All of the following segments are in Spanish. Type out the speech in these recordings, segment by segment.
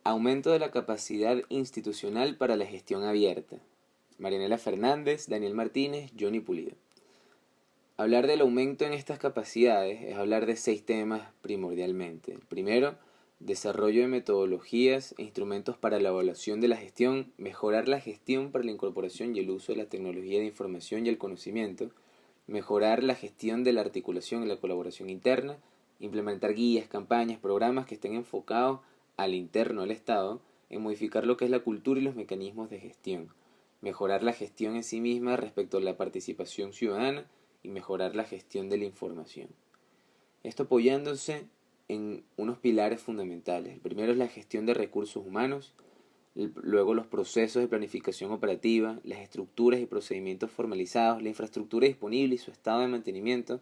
Aumento de la capacidad institucional para la gestión abierta. Marianela Fernández, Daniel Martínez, Johnny Pulido. Hablar del aumento en estas capacidades es hablar de 6 temas primordialmente. El primero, desarrollo de metodologías e instrumentos para la evaluación de la gestión, mejorar la gestión para la incorporación y el uso de la tecnología de información y el conocimiento, mejorar la gestión de la articulación y la colaboración interna, implementar guías, campañas, programas que estén enfocados al interno del Estado, en modificar lo que es la cultura y los mecanismos de gestión, mejorar la gestión en sí misma respecto a la participación ciudadana y mejorar la gestión de la información. Esto apoyándose en unos pilares fundamentales. El primero es la gestión de recursos humanos, luego los procesos de planificación operativa, las estructuras y procedimientos formalizados, la infraestructura disponible y su estado de mantenimiento,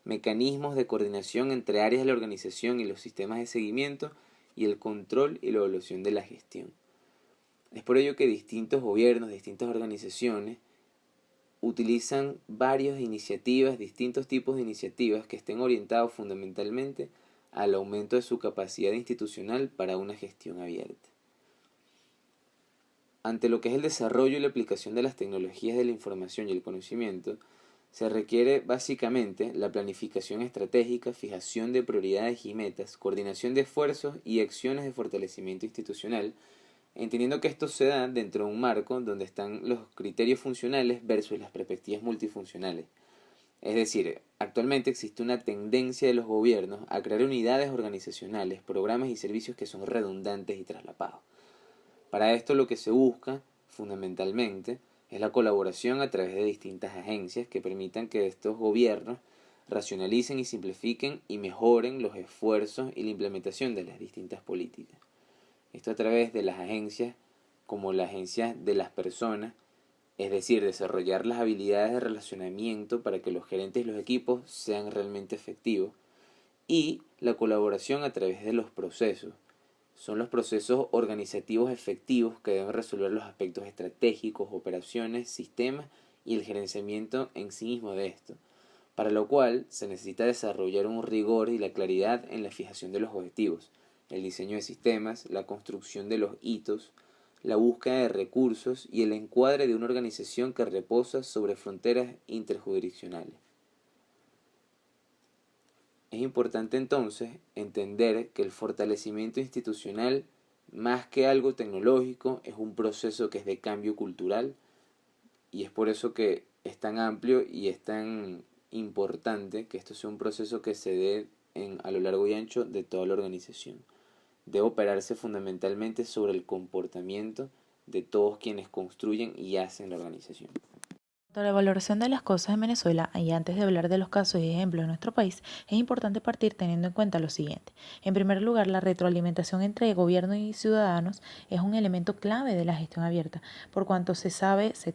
mecanismos de coordinación entre áreas de la organización y los sistemas de seguimiento, y el control y la evaluación de la gestión. Es por ello que distintos gobiernos, distintas organizaciones utilizan varias iniciativas, distintos tipos de iniciativas que estén orientados fundamentalmente al aumento de su capacidad institucional para una gestión abierta. Ante lo que es el desarrollo y la aplicación de las tecnologías de la información y el conocimiento, se requiere básicamente la planificación estratégica, fijación de prioridades y metas, coordinación de esfuerzos y acciones de fortalecimiento institucional, entendiendo que esto se da dentro de un marco donde están los criterios funcionales versus las perspectivas multifuncionales. Es decir, actualmente existe una tendencia de los gobiernos a crear unidades organizacionales, programas y servicios que son redundantes y traslapados. Para esto lo que se busca, fundamentalmente, es la colaboración a través de distintas agencias que permitan que estos gobiernos racionalicen y simplifiquen y mejoren los esfuerzos y la implementación de las distintas políticas. Esto a través de las agencias como la agencia de las personas, es decir, desarrollar las habilidades de relacionamiento para que los gerentes y los equipos sean realmente efectivos, y la colaboración a través de los procesos. Son los procesos organizativos efectivos que deben resolver los aspectos estratégicos, operaciones, sistemas y el gerenciamiento en sí mismo de esto, para lo cual se necesita desarrollar un rigor y la claridad en la fijación de los objetivos, el diseño de sistemas, la construcción de los hitos, la búsqueda de recursos y el encuadre de una organización que reposa sobre fronteras interjurisdiccionales. Es importante entonces entender que el fortalecimiento institucional, más que algo tecnológico, es un proceso que es de cambio cultural, y es por eso que es tan amplio y es tan importante que esto sea un proceso que se dé a lo largo y ancho de toda la organización. Debe operarse fundamentalmente sobre el comportamiento de todos quienes construyen y hacen la organización. Sobre la valoración de las cosas en Venezuela, y antes de hablar de los casos y ejemplos de nuestro país, es importante partir teniendo en cuenta lo siguiente. En primer lugar, la retroalimentación entre gobierno y ciudadanos es un elemento clave de la gestión abierta, por cuanto se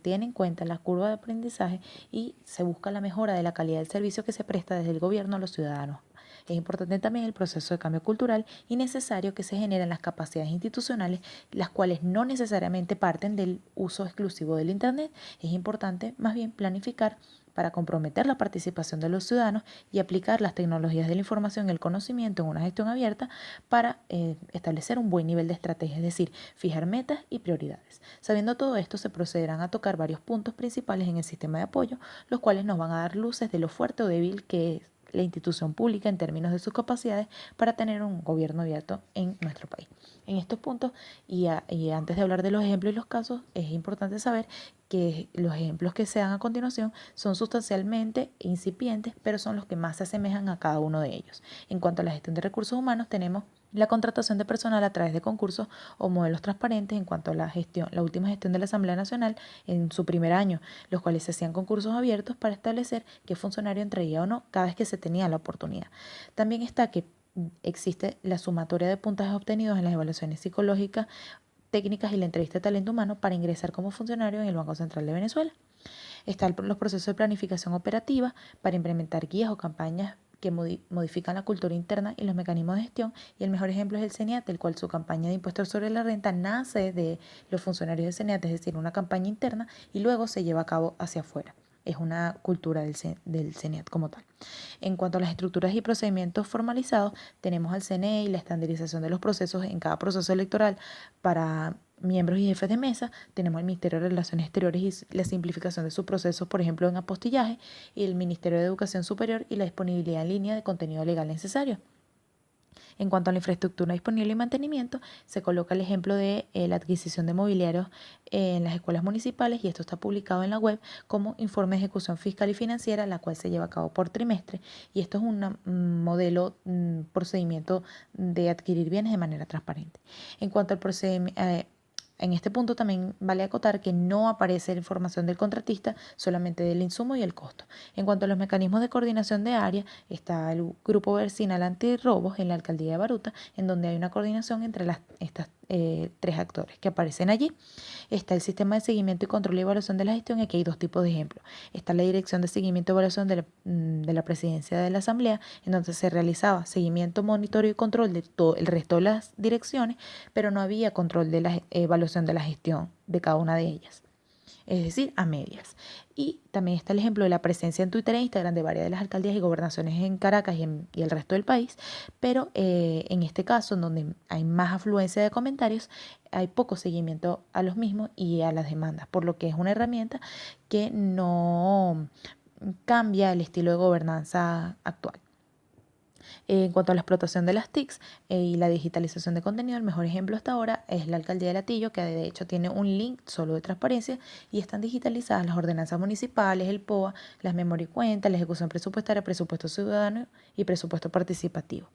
tiene en cuenta la curva de aprendizaje y se busca la mejora de la calidad del servicio que se presta desde el gobierno a los ciudadanos. Es importante también el proceso de cambio cultural y necesario que se generen las capacidades institucionales, las cuales no necesariamente parten del uso exclusivo del Internet. Es importante más bien planificar para comprometer la participación de los ciudadanos y aplicar las tecnologías de la información y el conocimiento en una gestión abierta para establecer un buen nivel de estrategia, es decir, fijar metas y prioridades. Sabiendo todo esto, se procederán a tocar varios puntos principales en el sistema de apoyo, los cuales nos van a dar luces de lo fuerte o débil que es la institución pública en términos de sus capacidades para tener un gobierno abierto en nuestro país. En estos puntos, y antes de hablar de los ejemplos y los casos, es importante saber que los ejemplos que se dan a continuación son sustancialmente incipientes, pero son los que más se asemejan a cada uno de ellos. En cuanto a la gestión de recursos humanos, tenemos la contratación de personal a través de concursos o modelos transparentes en cuanto a la última gestión de la Asamblea Nacional en su primer año, los cuales se hacían concursos abiertos para establecer qué funcionario entraría o no cada vez que se tenía la oportunidad. También está que existe la sumatoria de puntajes obtenidos en las evaluaciones psicológicas, técnicas y la entrevista de talento humano para ingresar como funcionario en el Banco Central de Venezuela. Están los procesos de planificación operativa para implementar guías o campañas que modifican la cultura interna y los mecanismos de gestión, y el mejor ejemplo es el CENIAT, el cual su campaña de impuestos sobre la renta nace de los funcionarios del CENIAT, es decir, una campaña interna, y luego se lleva a cabo hacia afuera. es una cultura del CENIAT como tal. En cuanto a las estructuras y procedimientos formalizados, tenemos al CNE y la estandarización de los procesos en cada proceso electoral para miembros y jefes de mesa. Tenemos el Ministerio de Relaciones Exteriores y la simplificación de sus procesos, por ejemplo, en apostillaje, y el Ministerio de Educación Superior y la disponibilidad en línea de contenido legal necesario. En cuanto a la infraestructura disponible y mantenimiento, se coloca el ejemplo de la adquisición de mobiliarios en las escuelas municipales, y esto está publicado en la web como informe de ejecución fiscal y financiera, la cual se lleva a cabo por trimestre, y esto es un modelo, procedimiento de adquirir bienes de manera transparente. En cuanto al procedimiento, en este punto también vale acotar que no aparece la información del contratista, solamente del insumo y el costo. En cuanto a los mecanismos de coordinación de área, está el Grupo Vecinal Antirrobos en la Alcaldía de Baruta, en donde hay una coordinación entre estas tres actores que aparecen allí. Está el Sistema de Seguimiento y Control y Evaluación de la Gestión. Aquí hay dos tipos de ejemplos. Está la Dirección de Seguimiento y Evaluación de la Presidencia de la Asamblea, en donde se realizaba seguimiento, monitoreo y control de todo el resto de las direcciones, pero no había control de la evaluación de la gestión de cada una de ellas, es decir, a medias. Y también está el ejemplo de la presencia en Twitter e Instagram de varias de las alcaldías y gobernaciones en Caracas y el resto del país, pero en este caso, en donde hay más afluencia de comentarios, hay poco seguimiento a los mismos y a las demandas, por lo que es una herramienta que no cambia el estilo de gobernanza actual. En cuanto a la explotación de las TICs y la digitalización de contenido, el mejor ejemplo hasta ahora es la Alcaldía de Latillo, que de hecho tiene un link solo de transparencia, y están digitalizadas las ordenanzas municipales, el POA, las memoria y cuenta, la ejecución presupuestaria, presupuesto ciudadano y presupuesto participativo.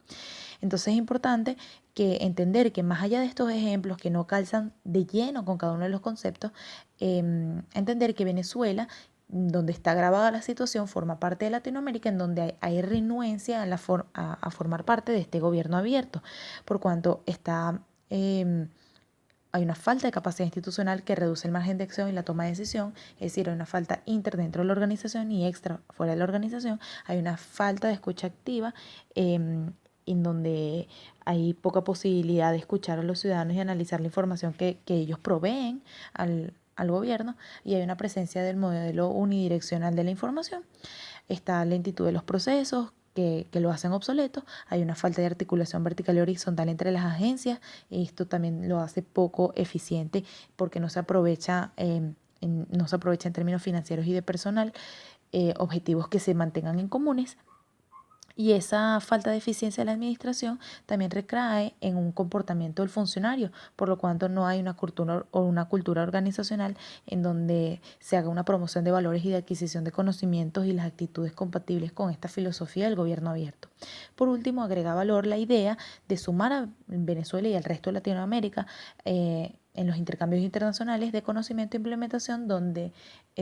Entonces es importante entender que más allá de estos ejemplos que no calzan de lleno con cada uno de los conceptos, entender que Venezuela, donde está grabada la situación, forma parte de Latinoamérica, en donde hay renuencia a formar parte de este gobierno abierto, por cuanto hay una falta de capacidad institucional que reduce el margen de acción y la toma de decisión, es decir, hay una falta inter dentro de la organización y extra fuera de la organización, hay una falta de escucha activa, en donde hay poca posibilidad de escuchar a los ciudadanos y analizar la información que ellos proveen al gobierno, y hay una presencia del modelo unidireccional de la información. Está lentitud de los procesos que lo hacen obsoleto, hay una falta de articulación vertical y horizontal entre las agencias, y esto también lo hace poco eficiente porque no se aprovecha en términos financieros y de personal, objetivos que se mantengan en comunes. Y esa falta de eficiencia de la administración también recae en un comportamiento del funcionario, por lo cual no hay una cultura organizacional en donde se haga una promoción de valores y de adquisición de conocimientos y las actitudes compatibles con esta filosofía del gobierno abierto. Por último, agrega valor la idea de sumar a Venezuela y al resto de Latinoamérica en los intercambios internacionales de conocimiento e implementación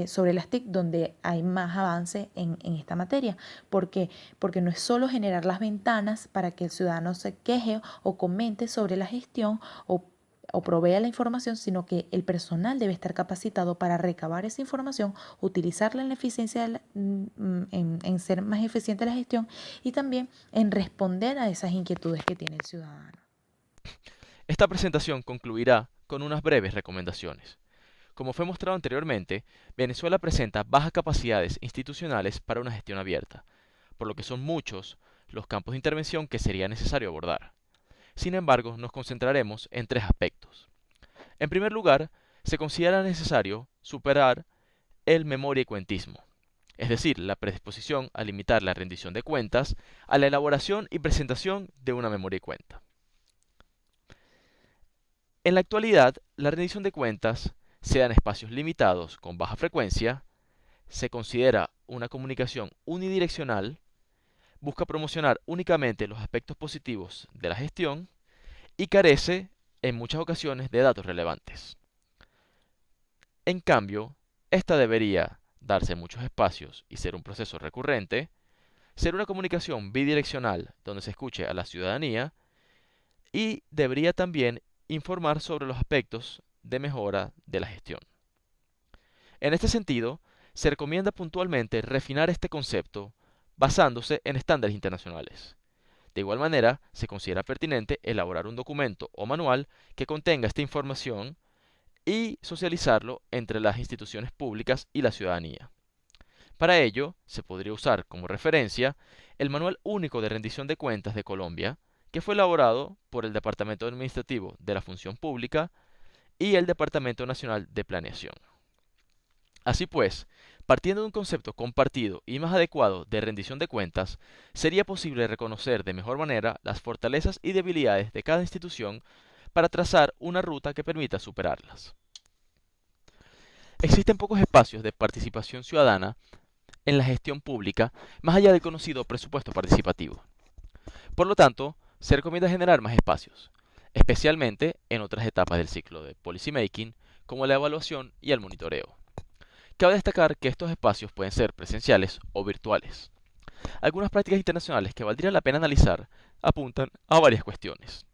sobre las TIC, donde hay más avance en esta materia. ¿Por qué? Porque no es solo generar las ventanas para que el ciudadano se queje o comente sobre la gestión o provea la información, sino que el personal debe estar capacitado para recabar esa información, utilizarla en la eficiencia, en ser más eficiente la gestión, y también en responder a esas inquietudes que tiene el ciudadano. Esta presentación concluirá con unas breves recomendaciones. Como fue mostrado anteriormente, Venezuela presenta bajas capacidades institucionales para una gestión abierta, por lo que son muchos los campos de intervención que sería necesario abordar. Sin embargo, nos concentraremos en tres aspectos. En primer lugar, se considera necesario superar el memoria y cuentismo, es decir, la predisposición a limitar la rendición de cuentas a la elaboración y presentación de una memoria y cuenta. En la actualidad, la rendición de cuentas se da en espacios limitados con baja frecuencia, se considera una comunicación unidireccional, busca promocionar únicamente los aspectos positivos de la gestión y carece, en muchas ocasiones, de datos relevantes. En cambio, esta debería darse en muchos espacios y ser un proceso recurrente, ser una comunicación bidireccional donde se escuche a la ciudadanía, y debería también informar sobre los aspectos de mejora de la gestión. En este sentido, se recomienda puntualmente refinar este concepto basándose en estándares internacionales. De igual manera, se considera pertinente elaborar un documento o manual que contenga esta información y socializarlo entre las instituciones públicas y la ciudadanía. Para ello, se podría usar como referencia el Manual Único de Rendición de Cuentas de Colombia, que fue elaborado por el Departamento Administrativo de la Función Pública y el Departamento Nacional de Planeación. Así pues, partiendo de un concepto compartido y más adecuado de rendición de cuentas, sería posible reconocer de mejor manera las fortalezas y debilidades de cada institución para trazar una ruta que permita superarlas. Existen pocos espacios de participación ciudadana en la gestión pública más allá del conocido presupuesto participativo. Por lo tanto, se recomienda generar más espacios, especialmente en otras etapas del ciclo de policymaking, como la evaluación y el monitoreo. Cabe destacar que estos espacios pueden ser presenciales o virtuales. Algunas prácticas internacionales que valdría la pena analizar apuntan a varias cuestiones.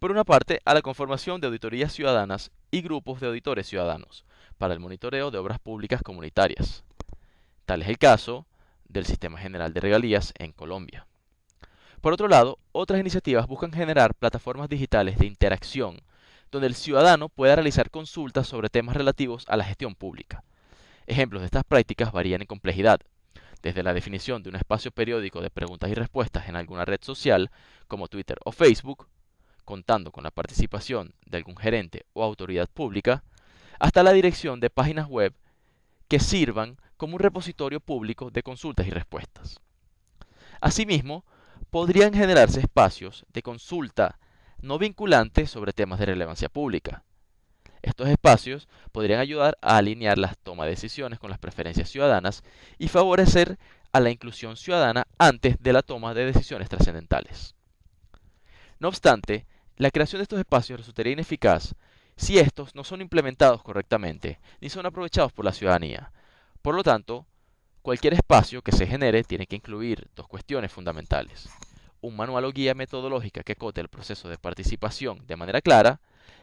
Por una parte, a la conformación de auditorías ciudadanas y grupos de auditores ciudadanos para el monitoreo de obras públicas comunitarias. Tal es el caso del Sistema General de Regalías en Colombia. Por otro lado, otras iniciativas buscan generar plataformas digitales de interacción donde el ciudadano pueda realizar consultas sobre temas relativos a la gestión pública. Ejemplos de estas prácticas varían en complejidad, desde la definición de un espacio periódico de preguntas y respuestas en alguna red social, como Twitter o Facebook, contando con la participación de algún gerente o autoridad pública, hasta la dirección de páginas web que sirvan como un repositorio público de consultas y respuestas. Asimismo, podrían generarse espacios de consulta no vinculantes sobre temas de relevancia pública. Estos espacios podrían ayudar a alinear la toma de decisiones con las preferencias ciudadanas y favorecer a la inclusión ciudadana antes de la toma de decisiones trascendentales. No obstante, la creación de estos espacios resultaría ineficaz si estos no son implementados correctamente ni son aprovechados por la ciudadanía. Por lo tanto, cualquier espacio que se genere tiene que incluir dos cuestiones fundamentales: un manual o guía metodológica que acote el proceso de participación de manera clara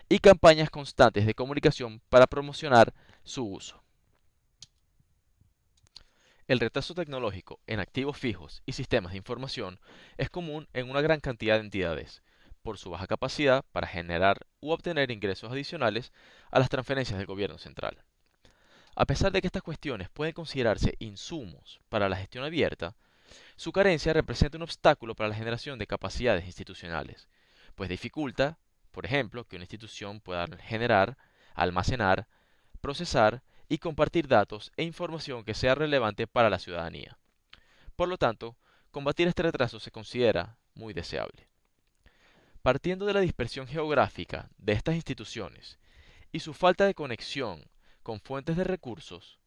y campañas constantes de comunicación para promocionar su uso. El retraso tecnológico en activos fijos y sistemas de información es común en una gran cantidad de entidades, por su baja capacidad para generar u obtener ingresos adicionales a las transferencias del gobierno central. A pesar de que estas cuestiones pueden considerarse insumos para la gestión abierta, su carencia representa un obstáculo para la generación de capacidades institucionales, pues dificulta, por ejemplo, que una institución pueda generar, almacenar, procesar y compartir datos e información que sea relevante para la ciudadanía. Por lo tanto, combatir este retraso se considera muy deseable. Partiendo de la dispersión geográfica de estas instituciones y su falta de conexión con fuentes de recursos,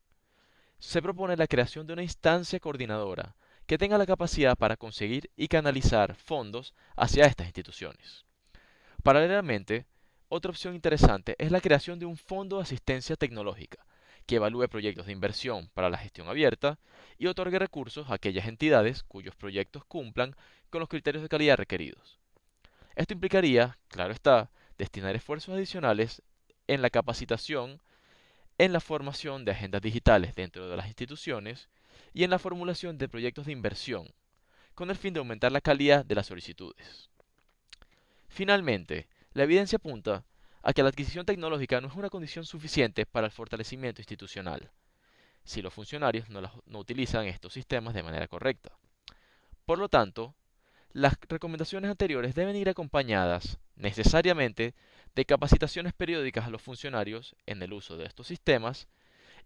se propone la creación de una instancia coordinadora que tenga la capacidad para conseguir y canalizar fondos hacia estas instituciones. Paralelamente, otra opción interesante es la creación de un fondo de asistencia tecnológica que evalúe proyectos de inversión para la gestión abierta y otorgue recursos a aquellas entidades cuyos proyectos cumplan con los criterios de calidad requeridos. Esto implicaría, claro está, destinar esfuerzos adicionales en la capacitación, en la formación de agendas digitales dentro de las instituciones y en la formulación de proyectos de inversión, con el fin de aumentar la calidad de las solicitudes. Finalmente, la evidencia apunta a que la adquisición tecnológica no es una condición suficiente para el fortalecimiento institucional, si los funcionarios no utilizan estos sistemas de manera correcta. Por lo tanto, las recomendaciones anteriores deben ir acompañadas necesariamente de capacitaciones periódicas a los funcionarios en el uso de estos sistemas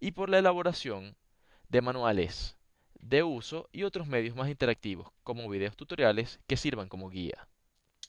y por la elaboración de manuales de uso y otros medios más interactivos como videos tutoriales que sirvan como guía.